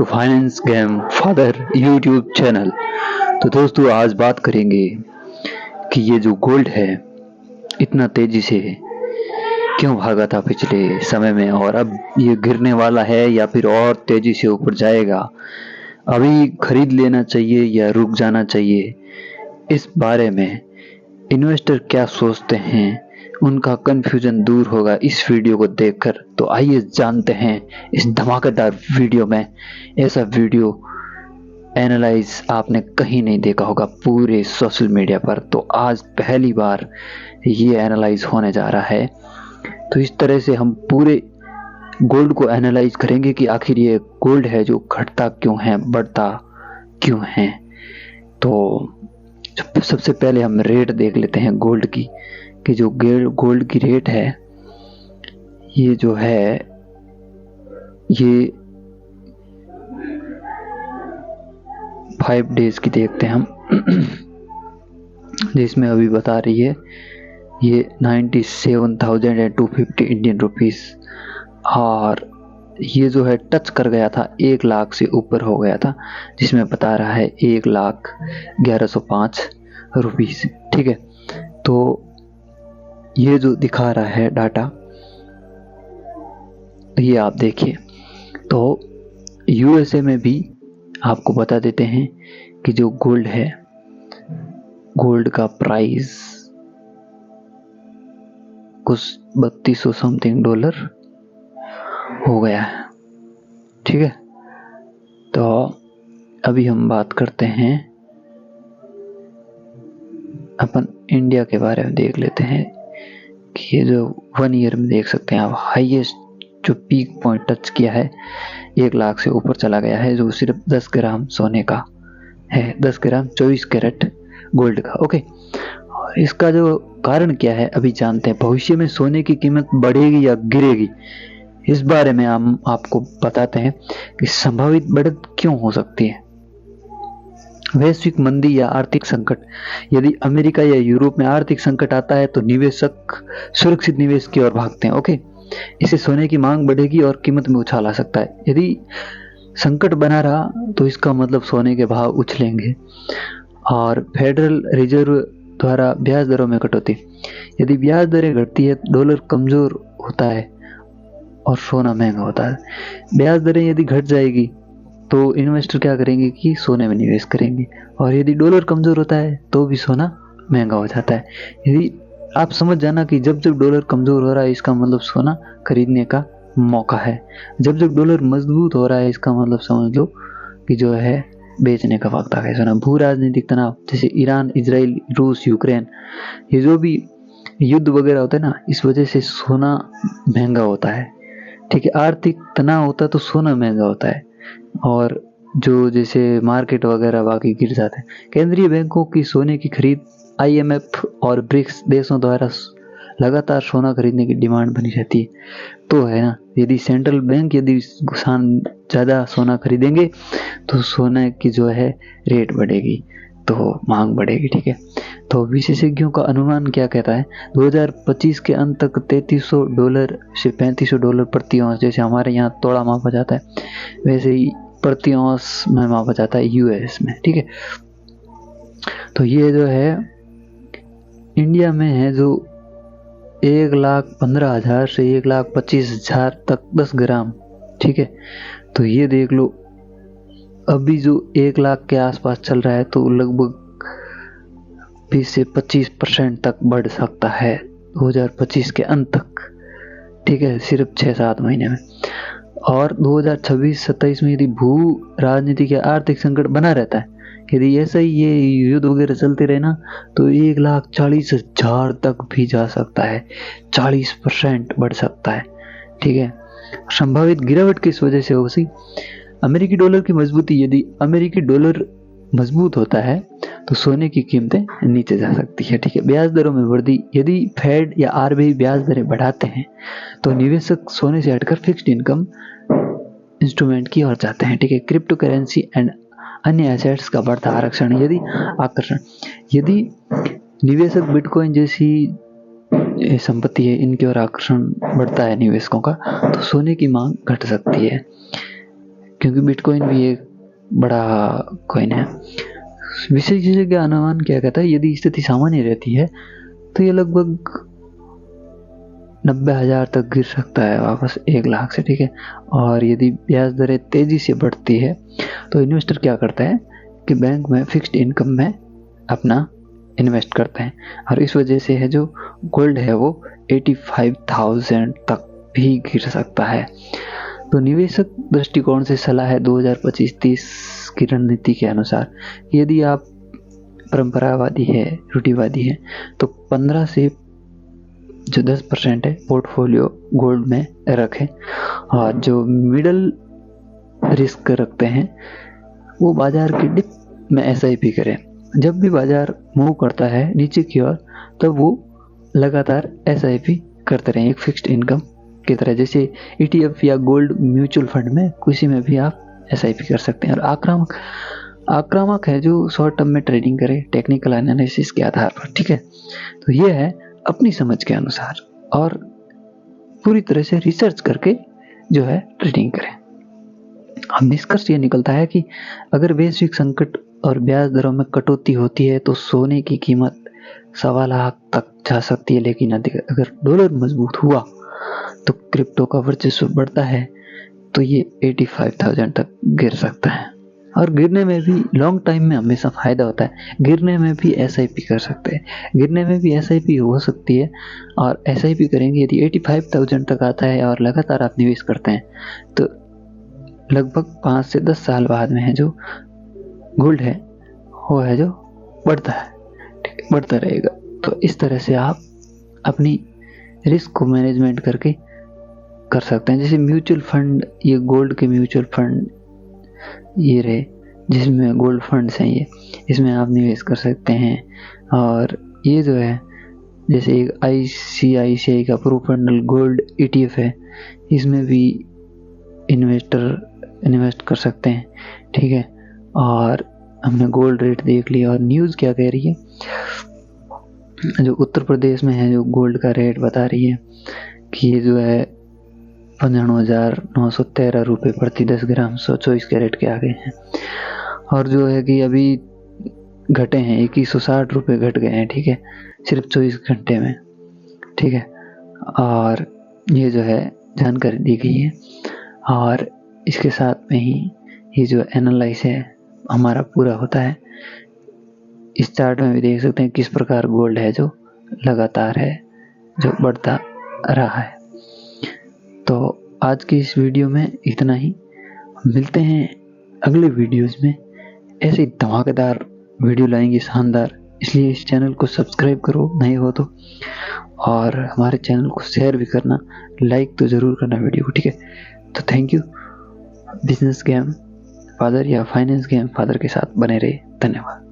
To finance game father YouTube channel. तो दोस्तों आज बात करेंगे कि ये जो गोल्ड है इतना तेजी से क्यों भागा था पिछले समय में और अब ये गिरने वाला है या फिर और तेजी से ऊपर जाएगा। अभी खरीद लेना चाहिए या रुक जाना चाहिए, इस बारे में इन्वेस्टर क्या सोचते हैं, उनका कंफ्यूजन दूर होगा इस वीडियो को देखकर। तो आइए जानते हैं इस धमाकेदार वीडियो में। ऐसा वीडियो एनालाइज आपने कहीं नहीं देखा होगा पूरे सोशल मीडिया पर, तो आज पहली बार ये एनालाइज होने जा रहा है। तो इस तरह से हम पूरे गोल्ड को एनालाइज करेंगे कि आखिर ये गोल्ड है जो घटता क्यों है, बढ़ता क्यों है। तो सबसे पहले हम रेट देख लेते हैं गोल्ड की, कि जो गोल्ड की रेट है ये जो है ये 5 डेज की देखते हैं हम जिसमें अभी बता रही है ये 97,250 इंडियन रुपीस, और ये जो है टच कर गया था 1 लाख से ऊपर हो गया था, जिसमें बता रहा है 1,11,05 रुपीस। ठीक है, तो ये जो दिखा रहा है डाटा ये आप देखिए। तो यूएसए में भी आपको बता देते हैं कि जो गोल्ड है, गोल्ड का प्राइस कुछ 3200 समथिंग डॉलर हो गया है। ठीक है, तो अभी हम बात करते हैं, अपन इंडिया के बारे में देख लेते हैं कि ये जो 1 ईयर में देख सकते हैं आप, हाईएस्ट जो पीक पॉइंट टच किया है 1 लाख से ऊपर चला गया है, जो सिर्फ 10 ग्राम सोने का है, 10 ग्राम 24 कैरेट गोल्ड का। ओके, और इसका जो कारण क्या है अभी जानते हैं। भविष्य में सोने की कीमत बढ़ेगी या गिरेगी, इस बारे में हम आपको बताते हैं कि संभावित बढ़त क्यों हो सकती है। वैश्विक मंदी या आर्थिक संकट, यदि अमेरिका या यूरोप में आर्थिक संकट आता है तो निवेशक सुरक्षित निवेश की ओर भागते हैं। ओके, इससे सोने की मांग बढ़ेगी और कीमत में उछाल आ सकता है। यदि संकट बना रहा तो इसका मतलब सोने के भाव उछलेंगे। और फेडरल रिजर्व द्वारा ब्याज दरों में कटौती, यदि ब्याज दरें घटती है डॉलर कमजोर होता है और सोना महंगा होता है। ब्याज दरें यदि घट जाएगी तो इन्वेस्टर क्या करेंगे कि सोने में निवेश करेंगे, और यदि डॉलर कमजोर होता है तो भी सोना महंगा हो जाता है। यदि आप समझ जाना कि जब जब डॉलर कमजोर हो रहा है इसका मतलब सोना खरीदने का मौका है, जब जब डॉलर मजबूत हो रहा है इसका मतलब समझ लो कि जो है बेचने का वक्त आ गया सोना। भू राजनीतिक तनाव, जैसे ईरान, इजराइल, रूस, यूक्रेन, ये जो भी युद्ध वगैरह होता है ना, इस वजह से सोना महंगा होता है। ठीक है, आर्थिक तनाव होता है तो सोना महंगा होता है, और जो जैसे मार्केट वगैरह बाकी गिर जाते हैं। केंद्रीय बैंकों की सोने की खरीद, आईएमएफ और ब्रिक्स देशों द्वारा लगातार सोना खरीदने की डिमांड बनी रहती है। तो है ना, यदि सेंट्रल बैंक यदि ज़्यादा सोना खरीदेंगे तो सोने की जो है रेट बढ़ेगी, तो मांग बढ़ेगी। ठीक है, तो विशेषज्ञों का अनुमान क्या कहता है, 2025 के अंत तक $3300 से $3500 प्रति औंस, जैसे हमारे यहाँ तोड़ा मापा जाता है वैसे ही प्रति औंस में मापा जाता है यूएस में। ठीक है, तो ये जो है इंडिया में है जो 1,15,000 से 1,25,000 तक 10 ग्राम। ठीक है, तो ये देख लो अभी जो 1 लाख के आसपास चल रहा है, तो लगभग 20 से 25% तक बढ़ सकता है 2025 के अंत तक। ठीक है, सिर्फ 6-7 महीने में। और 2026-27 में यदि भू राजनीतिक या आर्थिक संकट बना रहता है, यदि ऐसा ही ये युद्ध वगैरह चलते रहे ना, तो 1,40,000 तक भी जा सकता है, 40% बढ़ सकता है। ठीक है, संभावित गिरावट किस वजह से हो सी, अमेरिकी डॉलर की मजबूती, यदि अमेरिकी डॉलर मजबूत होता है तो सोने की कीमतें नीचे जा सकती है। ठीक है, ब्याज दरों में वृद्धि, यदि फेड या आरबीआई ब्याज दरें बढ़ाते हैं तो निवेशक सोने से हटकर फिक्स्ड इनकम इंस्ट्रूमेंट की ओर जाते हैं। ठीक है, क्रिप्टो करेंसी एंड अन्य एसेट्स का बढ़ता आकर्षण, यदि निवेशक बिटकॉइन जैसी संपत्ति है इनकी ओर आकर्षण बढ़ता है निवेशकों का, तो सोने की मांग घट सकती है, क्योंकि बिटकॉइन भी एक बड़ा कॉइन है। विशेषज्ञ अनुमान क्या कहता है, यदि स्थिति सामान्य रहती है तो ये लगभग 90,000 तक गिर सकता है वापस 1 लाख से, ठीक है। और यदि ब्याज दरें तेजी से बढ़ती है तो इन्वेस्टर क्या करता है कि बैंक में फिक्स्ड इनकम में अपना इन्वेस्ट करते हैं, और इस वजह से है जो गोल्ड है वो 85,000 तक भी गिर सकता है। तो निवेशक दृष्टिकोण से सलाह है 2025-30 की रणनीति के अनुसार, यदि आप परंपरावादी है, रूढ़िवादी है, तो 15 से जो 10% है पोर्टफोलियो गोल्ड में रखें, और जो मिडल रिस्क रखते हैं वो बाजार की डिप में SIP करें। जब भी बाजार मूव करता है नीचे की ओर तब वो लगातार SIP करते रहें एक फिक्स्ड इनकम की तरह, जैसे ETF या गोल्ड म्यूचुअल फंड में किसी में भी आप SIP कर सकते हैं। और आक्रामक है जो शॉर्ट टर्म में ट्रेडिंग करे टेक्निकल एनालिसिस के आधार पर, ठीक है। तो ये है अपनी समझ के अनुसार और पूरी तरह से रिसर्च करके जो है ट्रेडिंग करें। अब निष्कर्ष ये निकलता है कि अगर वैश्विक संकट और ब्याज दरों में कटौती होती है तो सोने की कीमत 1.25 लाख तक जा सकती है, लेकिन अगर डॉलर मजबूत हुआ तो क्रिप्टो का वर्चस्व बढ़ता है तो ये 85,000 तक गिर सकता है। और गिरने में भी लॉन्ग टाइम में हमेशा फायदा होता है। गिरने में भी SIP कर सकते हैं, गिरने में भी SIP हो सकती है, और SIP करेंगे यदि 85,000 तक आता है और लगातार आप निवेश करते हैं तो लगभग 5 से 10 साल बाद में है जो गोल्ड है वो है जो बढ़ता है, ठीक है, बढ़ता रहेगा। तो इस तरह से आप अपनी रिस्क को मैनेजमेंट करके कर सकते हैं। जैसे म्यूचुअल फंड, ये गोल्ड के म्यूचुअल फंड ये रहे जिसमें गोल्ड फंड्स हैं, ये इसमें आप निवेश कर सकते हैं। और ये जो है जैसे एक ICICI का प्रोफेशनल गोल्ड ETF है, इसमें भी इन्वेस्ट कर सकते हैं, ठीक है। और हमने गोल्ड रेट देख लिया, और न्यूज़ क्या कह रही है, जो उत्तर प्रदेश में है जो गोल्ड का रेट बता रही है कि ये जो है 95,913 रुपये प्रति 10 ग्राम 124 कैरेट के आ गए हैं। और जो है कि अभी घटे हैं 2160 रुपये घट गए हैं, ठीक है, सिर्फ 24 घंटे में, ठीक है। और ये जो है जानकारी दी गई है, और इसके साथ में ही ये जो एनालाइज है हमारा पूरा होता है। इस चार्ट में भी देख सकते हैं किस प्रकार गोल्ड है जो लगातार है जो बढ़ता रहा है। तो आज की इस वीडियो में इतना ही, मिलते हैं अगले वीडियोस में। ऐसे धमाकेदार वीडियो लाएंगे, शानदार, इसलिए इस चैनल को सब्सक्राइब करो नए हो तो, और हमारे चैनल को शेयर भी करना, लाइक तो ज़रूर करना वीडियो को, ठीक है। तो thank you. Business game father या फाइनेंस गेम फादर के साथ बने रहे। धन्यवाद।